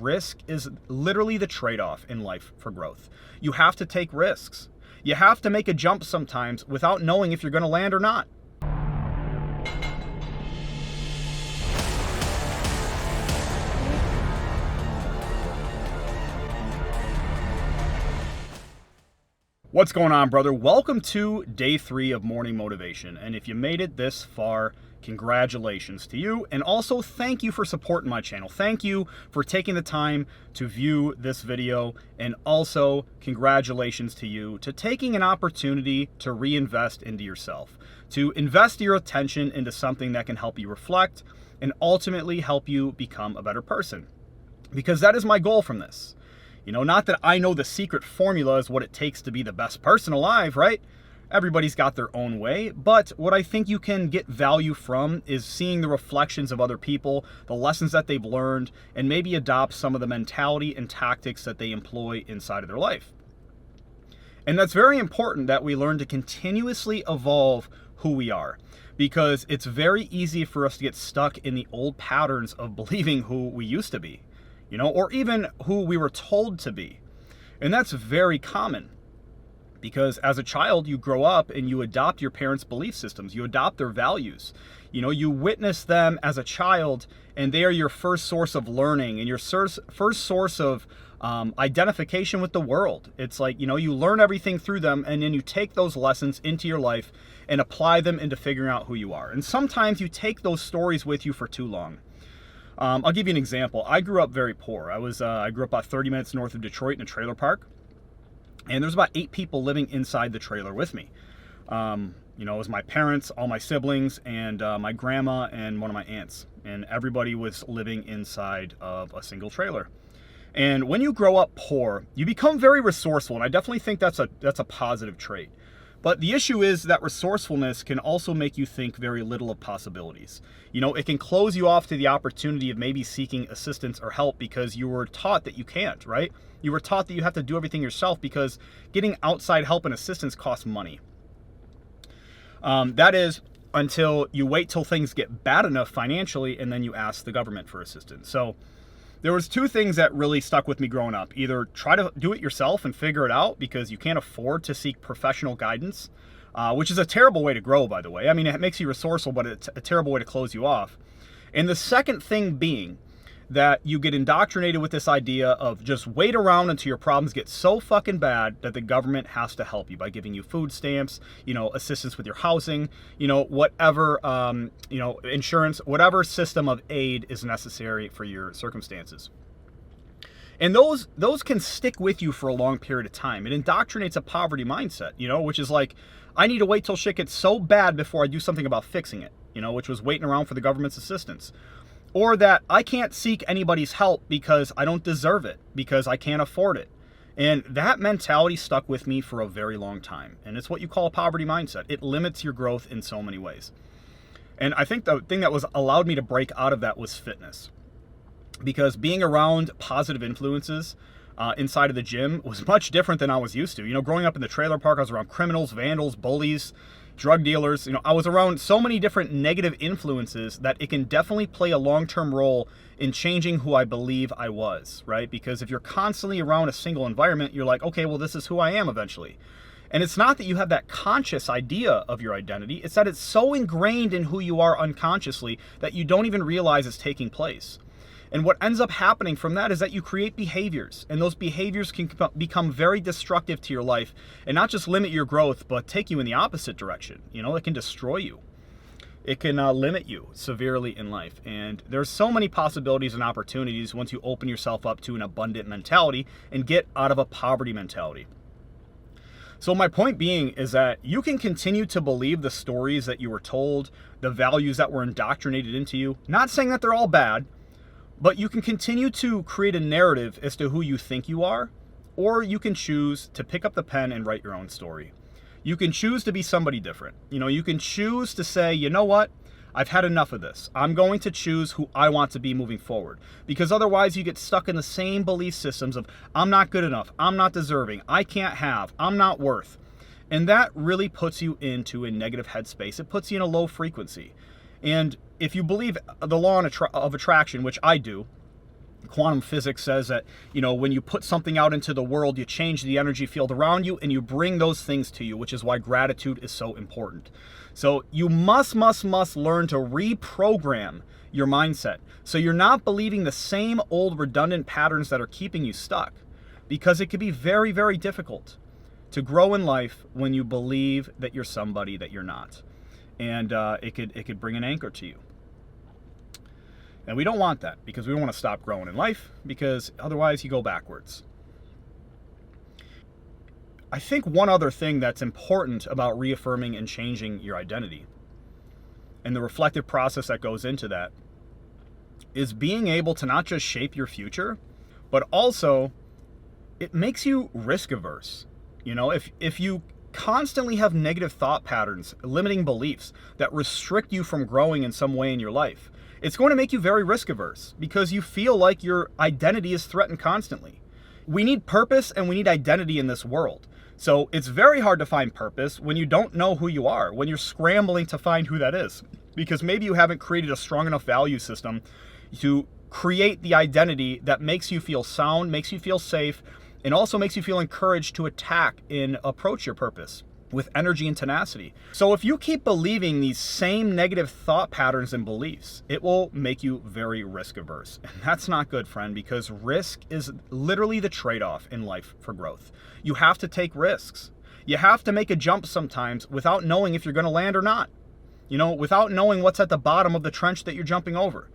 Risk is literally the trade-off in life for growth. You have to take risks. You have to make a jump sometimes without knowing if you're going to land or not. What's going on, brother? Welcome to day 3 of morning motivation. And if you made it this far, congratulations to you. And also thank you for supporting my channel. Thank you for taking the time to view this video. And also congratulations to you to taking an opportunity to reinvest into yourself, to invest your attention into something that can help you reflect and ultimately help you become a better person. Because that is my goal from this. You know, not that I know the secret formula is what it takes to be the best person alive, right? Everybody's got their own way, but what I think you can get value from is seeing the reflections of other people, the lessons that they've learned, and maybe adopt some of the mentality and tactics that they employ inside of their life. And that's very important that we learn to continuously evolve who we are, because it's very easy for us to get stuck in the old patterns of believing who we used to be. You know, or even who we were told to be. And that's very common because as a child, you grow up and you adopt your parents' belief systems. You adopt their values. You know, you witness them as a child and they are your first source of learning and your first source of identification with the world. It's like, you know, you learn everything through them and then you take those lessons into your life and apply them into figuring out who you are. And sometimes you take those stories with you for too long. I'll give you an example. I grew up very poor. I grew up about 30 minutes north of Detroit in a trailer park, and there's about 8 people living inside the trailer with me. You know, it was my parents, all my siblings, and my grandma and one of my aunts, and everybody was living inside of a single trailer. And when you grow up poor, you become very resourceful, and I definitely think that's a positive trait. But the issue is that resourcefulness can also make you think very little of possibilities. You know, it can close you off to the opportunity of maybe seeking assistance or help because you were taught that you can't, right? You were taught that you have to do everything yourself because getting outside help and assistance costs money. That is until you wait till things get bad enough financially and then you ask the government for assistance. So there was 2 things that really stuck with me growing up. Either try to do it yourself and figure it out because you can't afford to seek professional guidance, which is a terrible way to grow, by the way. I mean, it makes you resourceful, but it's a terrible way to close you off. And the second thing being that you get indoctrinated with this idea of just wait around until your problems get so fucking bad that the government has to help you by giving you food stamps, you know, assistance with your housing, you know, whatever, you know, insurance, whatever system of aid is necessary for your circumstances. And those can stick with you for a long period of time. It indoctrinates a poverty mindset, you know, which is like, I need to wait till shit gets so bad before I do something about fixing it, you know, which was waiting around for the government's assistance. Or that I can't seek anybody's help because I don't deserve it, because I can't afford it. And that mentality stuck with me for a very long time. And it's what you call a poverty mindset. It limits your growth in so many ways. And I think the thing that allowed me to break out of that was fitness. Because being around positive influences inside of the gym was much different than I was used to. You know, growing up in the trailer park, I was around criminals, vandals, bullies, drug dealers. You know, I was around so many different negative influences that it can definitely play a long-term role in changing who I believe I was, right? Because if you're constantly around a single environment, you're like, okay, well, this is who I am eventually. And it's not that you have that conscious idea of your identity. It's that it's so ingrained in who you are unconsciously that you don't even realize it's taking place. And what ends up happening from that is that you create behaviors, and those behaviors can become very destructive to your life and not just limit your growth, but take you in the opposite direction. You know, it can destroy you. It can limit you severely in life. And there's so many possibilities and opportunities once you open yourself up to an abundant mentality and get out of a poverty mentality. So my point being is that you can continue to believe the stories that you were told, the values that were indoctrinated into you, not saying that they're all bad, but you can continue to create a narrative as to who you think you are, or you can choose to pick up the pen and write your own story. You can choose to be somebody different. You know, you can choose to say, you know what? I've had enough of this. I'm going to choose who I want to be moving forward. Because otherwise you get stuck in the same belief systems of, I'm not good enough, I'm not deserving, I can't have, I'm not worth. And that really puts you into a negative headspace. It puts you in a low frequency. And if you believe the law of attraction, which I do, Quantum physics says that, when you put something out into the world, you change the energy field around you and you bring those things to you, which is why gratitude is so important. So you must learn to reprogram your mindset. So you're not believing the same old redundant patterns that are keeping you stuck, because it can be very, very difficult to grow in life when you believe that you're somebody that you're not. And it could bring an anchor to you. And we don't want that, because we don't want to stop growing in life, because otherwise you go backwards. I think one other thing that's important about reaffirming and changing your identity, and the reflective process that goes into that, is being able to not just shape your future, but also it makes you risk averse. If you constantly have negative thought patterns, limiting beliefs that restrict you from growing in some way in your life, it's going to make you very risk averse, because you feel like your identity is threatened constantly. We need purpose and we need identity in this world. So it's very hard to find purpose when you don't know who you are, when you're scrambling to find who that is, because maybe you haven't created a strong enough value system to create the identity that makes you feel sound, makes you feel safe, and also makes you feel encouraged to attack and approach your purpose with energy and tenacity. So if you keep believing these same negative thought patterns and beliefs, it will make you very risk averse. And that's not good, friend, because risk is literally the trade-off in life for growth. You have to take risks. You have to make a jump sometimes without knowing if you're going to land or not. Without knowing what's at the bottom of the trench that you're jumping over.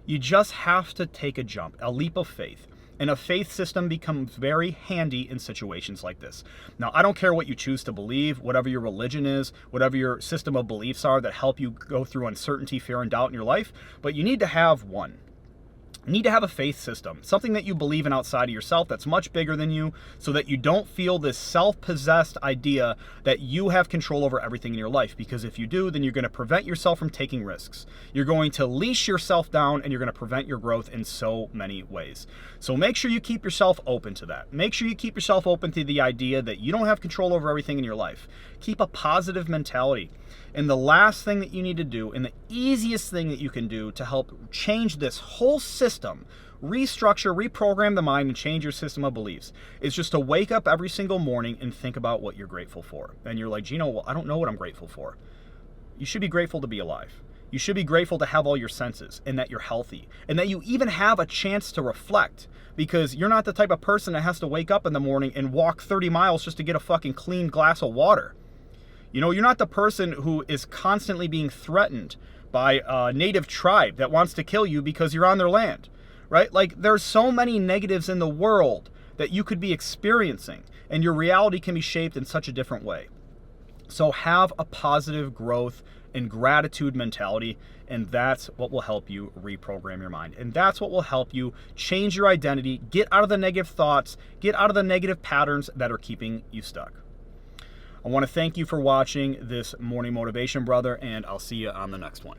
You just have to take a jump, a leap of faith. And a faith system becomes very handy in situations like this. Now, I don't care what you choose to believe, whatever your religion is, whatever your system of beliefs are that help you go through uncertainty, fear, and doubt in your life, but you need to have one. You need to have a faith system, something that you believe in outside of yourself that's much bigger than you, so that you don't feel this self-possessed idea that you have control over everything in your life. Because if you do, then you're going to prevent yourself from taking risks. You're going to leash yourself down, and you're going to prevent your growth in so many ways. So make sure you keep yourself open to that. Make sure you keep yourself open to the idea that you don't have control over everything in your life. Keep a positive mentality. And the last thing that you need to do, and the easiest thing that you can do to help change this whole system, restructure, reprogram the mind, and change your system of beliefs, is just to wake up every single morning and think about what you're grateful for. And you're like, Gino, well, I don't know what I'm grateful for. You should be grateful to be alive. You should be grateful to have all your senses, and that you're healthy, and that you even have a chance to reflect, because you're not the type of person that has to wake up in the morning and walk 30 miles just to get a fucking clean glass of water. You're not the person who is constantly being threatened by a native tribe that wants to kill you because you're on their land, right? Like, there's so many negatives in the world that you could be experiencing, and your reality can be shaped in such a different way. So have a positive growth and gratitude mentality, and that's what will help you reprogram your mind. And that's what will help you change your identity, get out of the negative thoughts, get out of the negative patterns that are keeping you stuck. I want to thank you for watching this morning motivation, brother, and I'll see you on the next one.